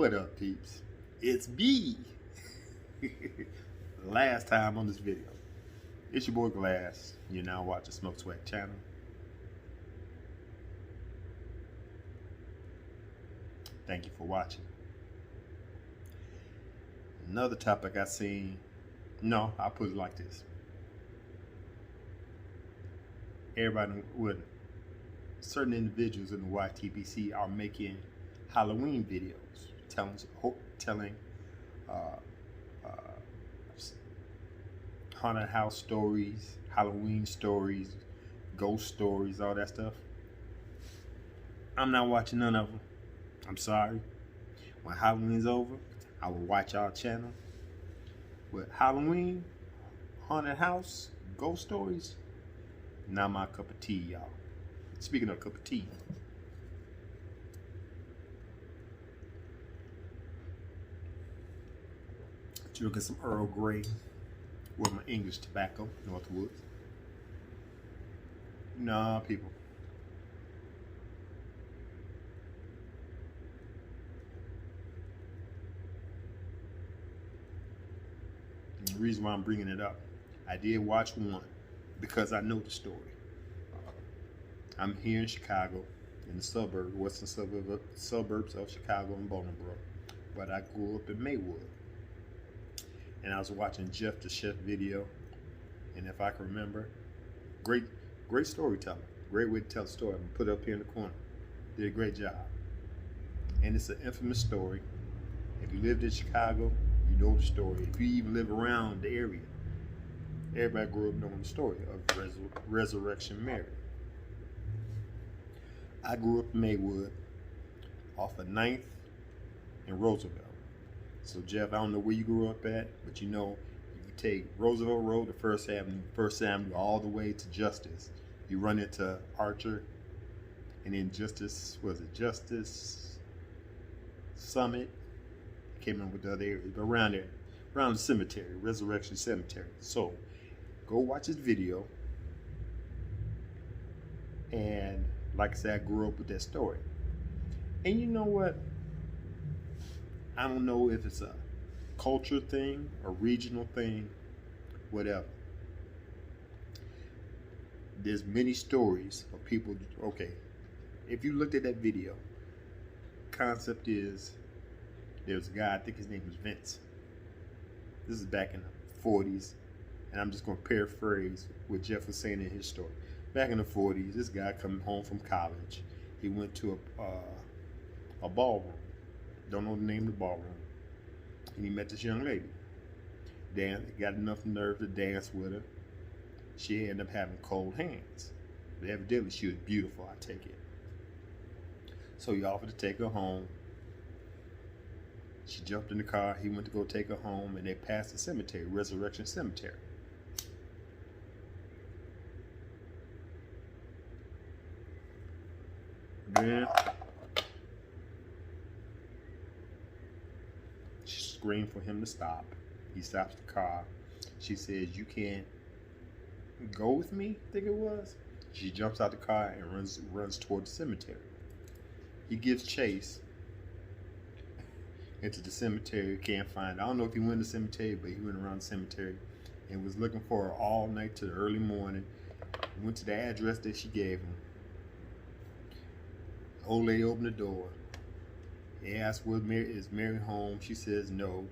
What up, peeps? It's me. Last time on this video. It's your boy Glass. You're now watching Smoke Swag channel. Thank you for watching. Another topic I seen. No, I'll put it like this. Everybody with certain individuals in the YTBC are making Halloween videos, telling haunted house stories, Halloween stories, ghost stories, all that stuff. I'm not watching none of them. I'm sorry. When Halloween's over, I will watch our channel. But Halloween, haunted house, ghost stories, not my cup of tea, y'all. Speaking of cup of tea, drinking some Earl Grey with my English tobacco, Northwoods. Nah, people. And the reason why I'm bringing it up, I did watch one because I know the story. I'm here in Chicago, in the suburb, western suburbs of Chicago and Bolingbrook, but I grew up in Maywood. And I was watching Jeff the Chef video, and if I can remember, great storyteller, great way to tell a story. I'm gonna put it up here in the corner. Did a great job. And it's an infamous story. If you lived in Chicago, you know the story. If you even live around the area, everybody grew up knowing the story of Resurrection Mary. I grew up in Maywood, off of 9th and Roosevelt. So Jeff, I don't know where you grew up at, but you know, if you take Roosevelt Road to First Avenue all the way to Justice, you run into Archer, and then Justice Summit? I can't remember what the other areas, but around there, around the cemetery, Resurrection Cemetery. So go watch this video. And like I said, I grew up with that story. And you know what? I don't know if it's a culture thing, a regional thing, whatever. There's many stories of people. Okay, if you looked at that video, concept is there's a guy, I think his name was Vince. This is back in the 40s, and I'm just going to paraphrase what Jeff was saying in his story. Back in the 40s, this guy coming home from college. He went to a ballroom. Don't know the name of the ballroom. And he met this young lady. Got enough nerve to dance with her. She ended up having cold hands. But evidently she was beautiful, I take it. So he offered to take her home. She jumped in the car. He went to go take her home, and they passed the cemetery, Resurrection Cemetery. Then she screamed for him to stop. He stops the car. She says, "You can't go with me," I think it was. She jumps out the car and runs toward the cemetery. He gives chase into the cemetery. Can't find her. I don't know if he went to the cemetery, but he went around the cemetery and was looking for her all night to the early morning. He went to the address that she gave him. The old lady opened the door. He asked, is Mary home? She says no.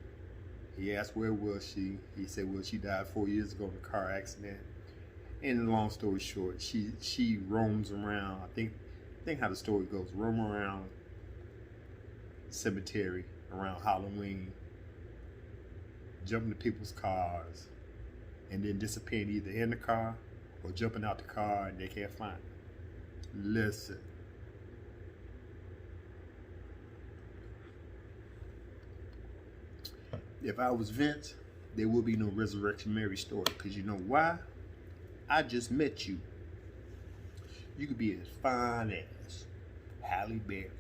He asked, where was she? He said, well, she died 4 years ago in a car accident. And long story short, she roams around. I think how the story goes, roam around the cemetery around Halloween, jumping to people's cars, and then disappearing either in the car or jumping out the car and they can't find her. Listen. If I was Vince, there would be no Resurrection Mary story. Because you know why? I just met you. You could be as fine as Halle Berry.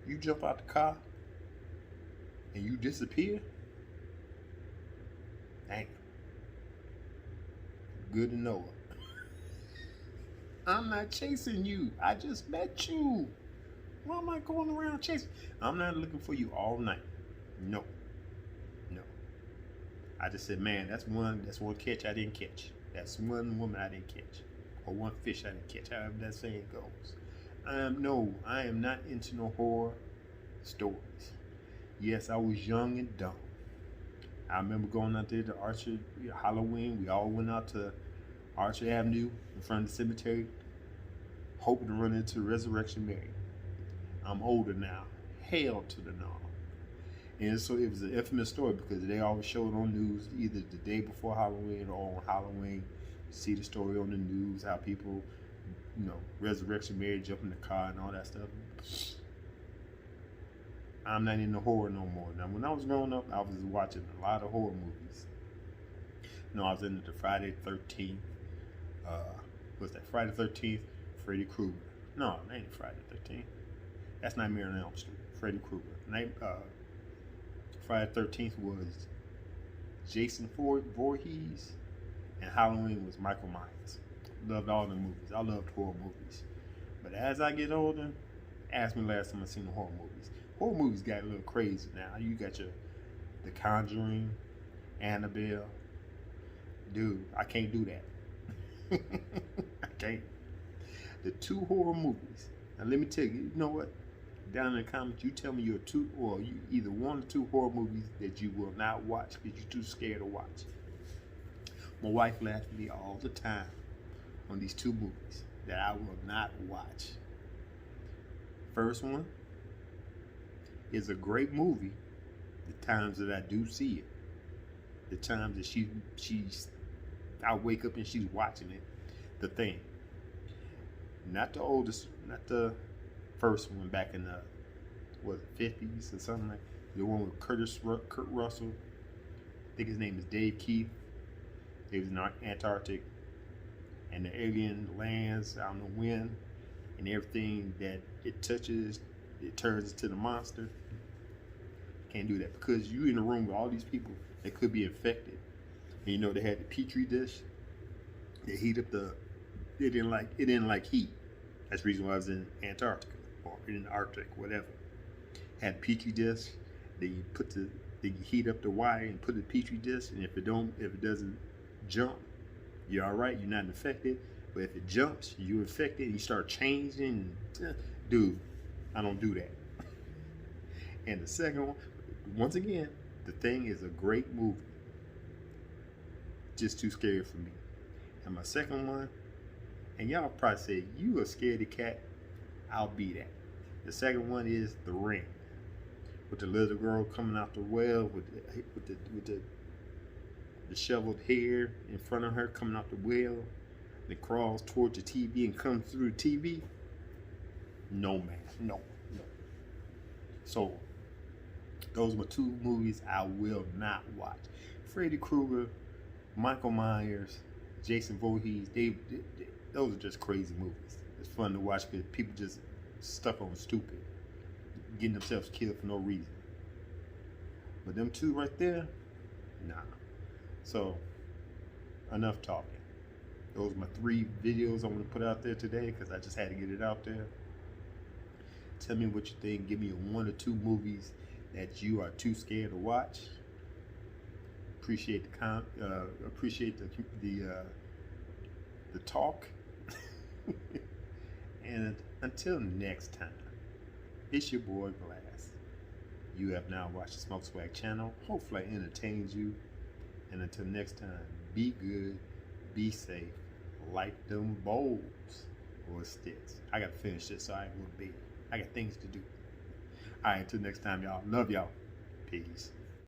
You jump out the car and you disappear? Dang. Good to know. I'm not chasing you. I just met you. Why am I going around chasing? I'm not looking for you all night. No, no. I just said, man, that's one catch I didn't catch. That's one woman I didn't catch, or one fish I didn't catch. However that saying goes. I am not into no horror stories. Yes, I was young and dumb. I remember going out there to Archer Halloween. We all went out to Archer Avenue in front of the cemetery, hoping to run into Resurrection Mary. I'm older now. Hell to the no. And so it was an infamous story because they always show it on news either the day before Halloween or on Halloween. You see the story on the news, how people, Resurrection Mary jump in the car and all that stuff. I'm not into horror no more. Now, when I was growing up, I was watching a lot of horror movies. I was into the Friday 13th. What's that? Friday 13th, Freddy Krueger. No, that ain't Friday 13th. That's Nightmare on Elm Street. Freddy Krueger. Friday 13th was Jason Voorhees, and Halloween was Michael Myers. Loved all the movies. I loved horror movies. But as I get older, ask me last time I seen the horror movies. Horror movies got a little crazy now. You got The Conjuring, Annabelle. Dude, I can't do that. I can't. The two horror movies. Now let me tell you, you know what? Down in the comments, you tell me you either one or two horror movies that you will not watch because you're too scared to watch. My wife laughs at me all the time on these two movies that I will not watch. First one is a great movie. The times that I do see it, the times that I wake up and she's watching it. The Thing. Not the oldest, not the first one back in the 50s or something like that. The one with Kurt Russell. I think his name is Dave Keith. He was in Antarctic, and the alien lands. I don't know when, and everything that it touches, it turns into the monster. Can't do that because you in the room with all these people that could be infected. And they had the Petri dish. They heat up it didn't like heat. That's the reason why I was in Antarctica or in the Arctic, whatever. Had Petri dish. They heat up the wire and put the Petri dish, and if it doesn't jump, you're all right. You're not infected. But if it jumps, you're infected. And you start changing. Dude, I don't do that. And the second one, once again, The Thing is a great movie. Just too scary for me. And my second one, and y'all probably say, you a scaredy cat. I'll be that. The second one is The Ring. With the little girl coming out the well with the shoveled hair in front of her coming out the well. And crawls towards the TV and comes through the TV. No, man. No. So, those were two movies I will not watch. Freddy Krueger, Michael Myers, Jason Voorhees, those are just crazy movies. It's fun to watch because people just stuck on stupid, getting themselves killed for no reason. But them two right there, nah. So, enough talking. Those are my 3 videos I want to put out there today because I just had to get it out there. Tell me what you think. Give me 1 or 2 movies that you are too scared to watch. Appreciate the talk. And until next time, it's your boy Glass. You have now watched the Smoke Swag channel. Hopefully I entertained you. And until next time, be good, be safe, like them bowls or sticks. I gotta finish this so I ain't gonna be. I got things to do. Alright, until next time, y'all. Love y'all. Peace.